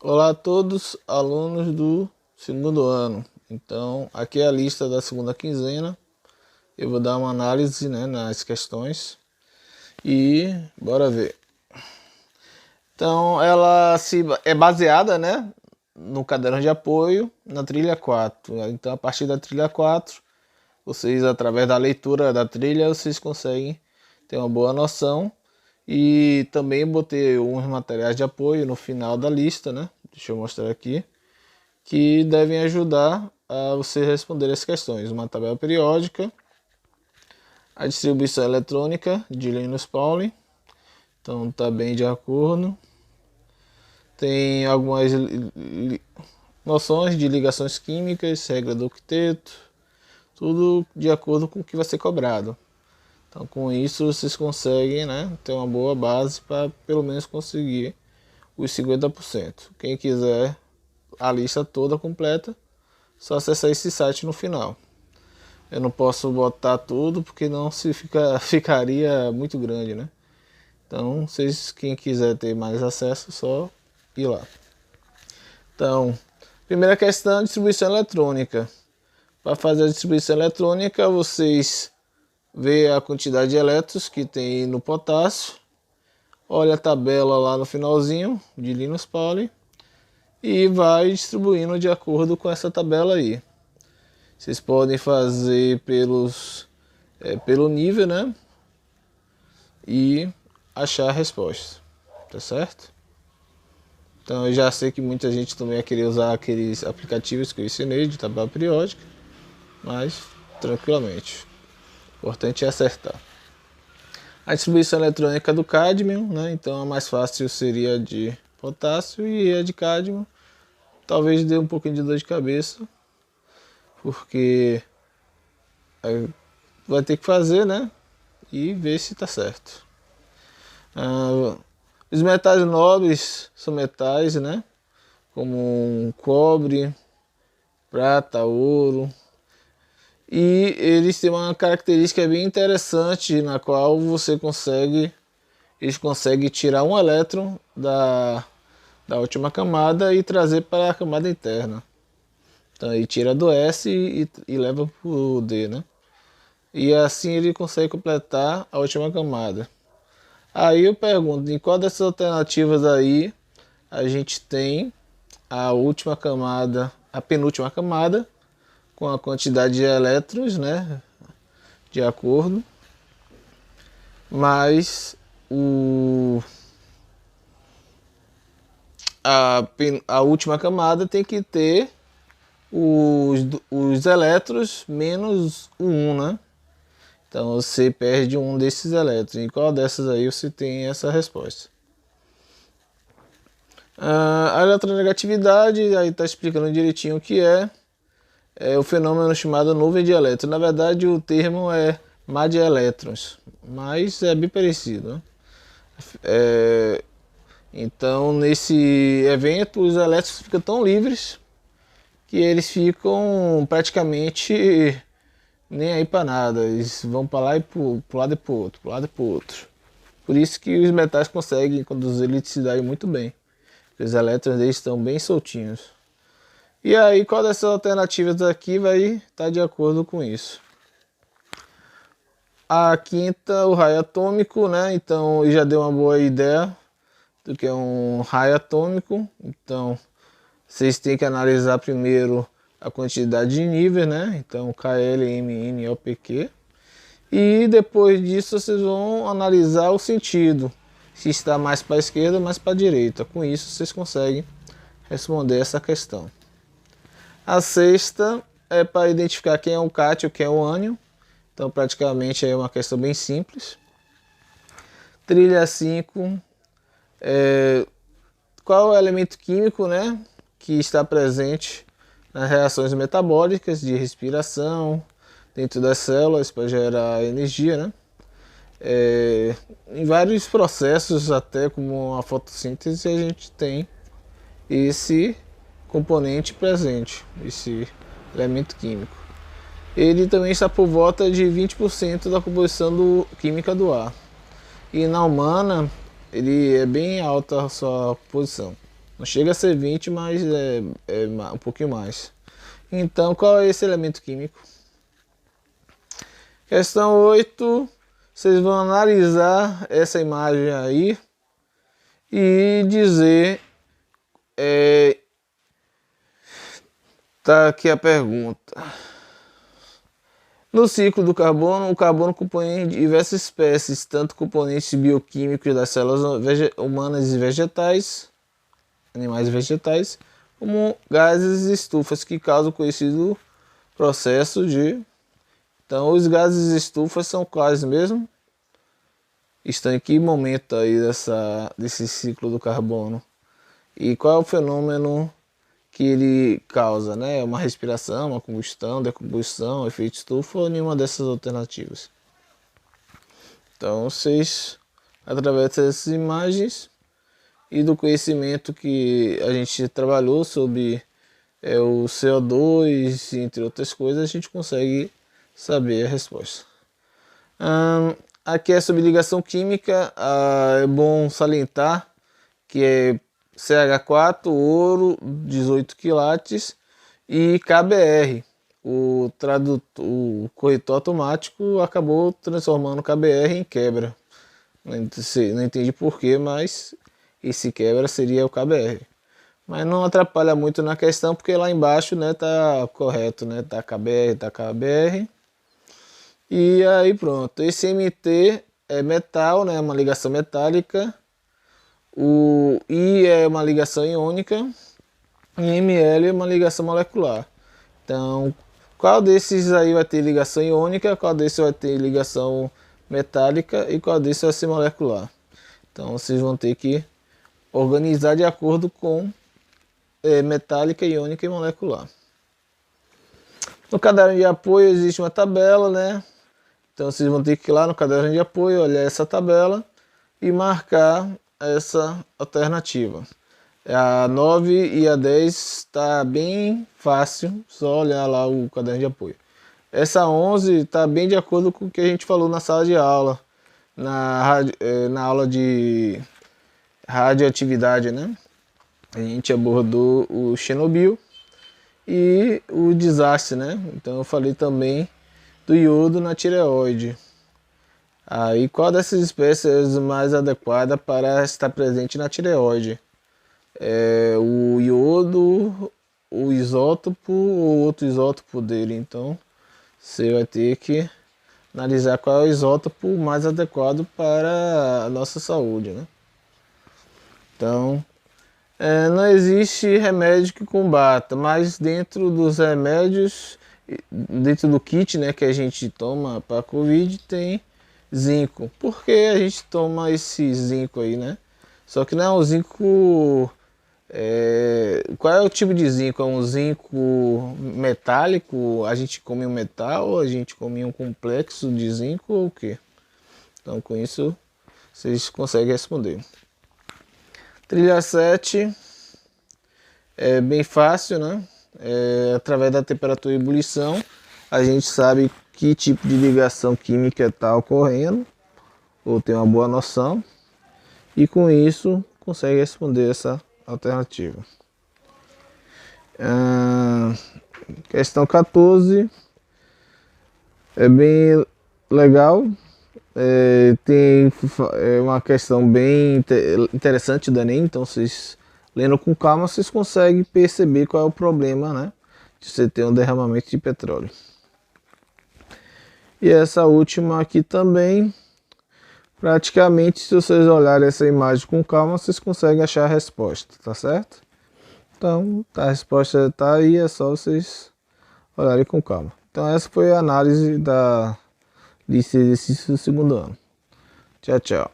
Olá a todos, alunos do segundo ano. Então, aqui é a lista da segunda quinzena. Eu vou dar uma análise, né, nas questões e bora ver. Então, é baseada, né, no caderno de apoio, na trilha 4. Então, a partir da trilha 4, vocês, através da leitura da trilha, vocês conseguem ter uma boa noção. E também botei uns materiais de apoio no final da lista, né? Deixa eu mostrar aqui, que devem ajudar a você responder as questões. Uma tabela periódica, a distribuição eletrônica de Linus Pauling, então está bem de acordo. Tem algumas noções de ligações químicas, regra do octeto, tudo de acordo com o que vai ser cobrado. Então, com isso, vocês conseguem, né, ter uma boa base para pelo menos conseguir os 50%. Quem quiser a lista toda completa, só acessar esse site no final. Eu não posso botar tudo porque não ficaria muito grande, né? Então, vocês, quem quiser ter mais acesso, só ir lá. Então, primeira questão, distribuição eletrônica. Para fazer a distribuição eletrônica, vocês vê a quantidade de elétrons que tem no potássio, olha a tabela lá no finalzinho de Linus Pauling e vai distribuindo de acordo com essa tabela aí. Vocês podem fazer pelo nível, né? E achar a resposta, tá certo? Então eu já sei que muita gente também vai querer usar aqueles aplicativos que eu ensinei de tabela periódica, mas tranquilamente. O importante é acertar. A distribuição eletrônica do cádmio, né? Então a mais fácil seria a de potássio e a de cádmio. Talvez dê um pouquinho de dor de cabeça, porque vai ter que fazer, né? E ver se está certo. Os metais nobres são metais, né? Como cobre, prata, ouro. E eles têm uma característica bem interessante, na qual eles conseguem tirar um elétron da última camada e trazer para a camada interna. Então ele tira do S e leva para o D, né? E assim ele consegue completar a última camada. Aí eu pergunto, em qual dessas alternativas aí a gente tem a última camada, a penúltima camada, com a quantidade de elétrons, né, de acordo, mas a última camada tem que ter os elétrons menos o 1, né? Então você perde um desses elétrons. Em qual dessas aí você tem essa resposta? A eletronegatividade, aí está explicando direitinho o que é o fenômeno chamado nuvem de elétrons. Na verdade, o termo é mar de elétrons, mas é bem parecido, né? Então, nesse evento, os elétrons ficam tão livres que eles ficam praticamente nem aí para nada. Eles vão para lá e pro lado e pro outro, pro lado e pro outro. Por isso que os metais conseguem conduzir eletricidade muito bem. Os elétrons deles estão bem soltinhos. E aí, qual dessas alternativas aqui vai estar de acordo com isso? A quinta, o raio atômico, né? Então, já deu uma boa ideia do que é um raio atômico. Então, vocês têm que analisar primeiro a quantidade de níveis, né? Então, KL, MN, OPQ. E depois disso, vocês vão analisar o sentido. Se está mais para a esquerda ou mais para a direita. Com isso, vocês conseguem responder essa questão. A sexta é para identificar quem é o cátion e quem é o ânion. Então praticamente é uma questão bem simples. Trilha 5. Qual é o elemento químico, né, que está presente nas reações metabólicas de respiração dentro das células para gerar energia, né? Em vários processos, até como a fotossíntese, a gente tem esse componente presente, esse elemento químico. Ele também está por volta de 20% da composição química do ar. E na humana, ele é bem alta a sua posição, Não chega a ser 20, mas é um pouquinho mais. Então, qual é esse elemento químico? Questão 8. Vocês vão analisar essa imagem aí e dizer... tá aqui a pergunta. No ciclo do carbono, o carbono compõe diversas espécies, tanto componentes bioquímicos das células humanas e vegetais, animais e vegetais, como gases e estufas que causam o conhecido processo de... Então, os gases e estufas são quais mesmo? Estão em que momento aí desse ciclo do carbono? E qual é o fenômeno que ele causa, né? Uma respiração, uma combustão, decomposição, efeito estufa ou nenhuma dessas alternativas. Então vocês, através dessas imagens e do conhecimento que a gente trabalhou sobre o CO2, entre outras coisas, a gente consegue saber a resposta. Aqui é sobre ligação química. É bom salientar que é CH4, ouro, 18 quilates e KBr. O corretor automático acabou transformando KBr em quebra. Não entendi porquê, mas esse quebra seria o KBr. Mas não atrapalha muito na questão, porque lá embaixo, né, tá correto, né? Tá KBr. E aí pronto. Esse MT é metal, né? Uma ligação metálica. O I é uma ligação iônica e Ml é uma ligação molecular. Então, qual desses aí vai ter ligação iônica, qual desses vai ter ligação metálica e qual desses vai ser molecular? Então, vocês vão ter que organizar de acordo com metálica, iônica e molecular. No caderno de apoio existe uma tabela, né? Então, vocês vão ter que ir lá no caderno de apoio, olhar essa tabela e marcar essa alternativa. A 9 e a 10 está bem fácil, só olhar lá o caderno de apoio. Essa 11 está bem de acordo com o que a gente falou na sala de aula, na aula de radioatividade, né? A gente abordou o Chernobyl e o desastre, né? Então eu falei também do iodo na tireoide. Aí, qual dessas espécies é mais adequada para estar presente na tireoide? O iodo, o isótopo ou outro isótopo dele. Então, você vai ter que analisar qual é o isótopo mais adequado para a nossa saúde, né? Então, não existe remédio que combata, mas dentro dos remédios, dentro do kit, né, que a gente toma para a Covid, tem zinco. Por que a gente toma esse zinco aí, né? Só que não é um zinco... qual é o tipo de zinco? É um zinco metálico? A gente come um metal? A gente come um complexo de zinco ou o quê? Então com isso vocês conseguem responder. Trilha 7 é bem fácil, né? Através da temperatura e ebulição a gente sabe que tipo de ligação química está ocorrendo, ou tem uma boa noção, e com isso consegue responder essa alternativa. Questão 14 é bem legal, tem uma questão bem interessante do Enem, então vocês lendo com calma vocês conseguem perceber qual é o problema, né, de você ter um derramamento de petróleo. E essa última aqui também, praticamente, se vocês olharem essa imagem com calma, vocês conseguem achar a resposta, tá certo? Então, a resposta está aí, é só vocês olharem com calma. Então, essa foi a análise da lista de exercícios do segundo ano. Tchau, tchau.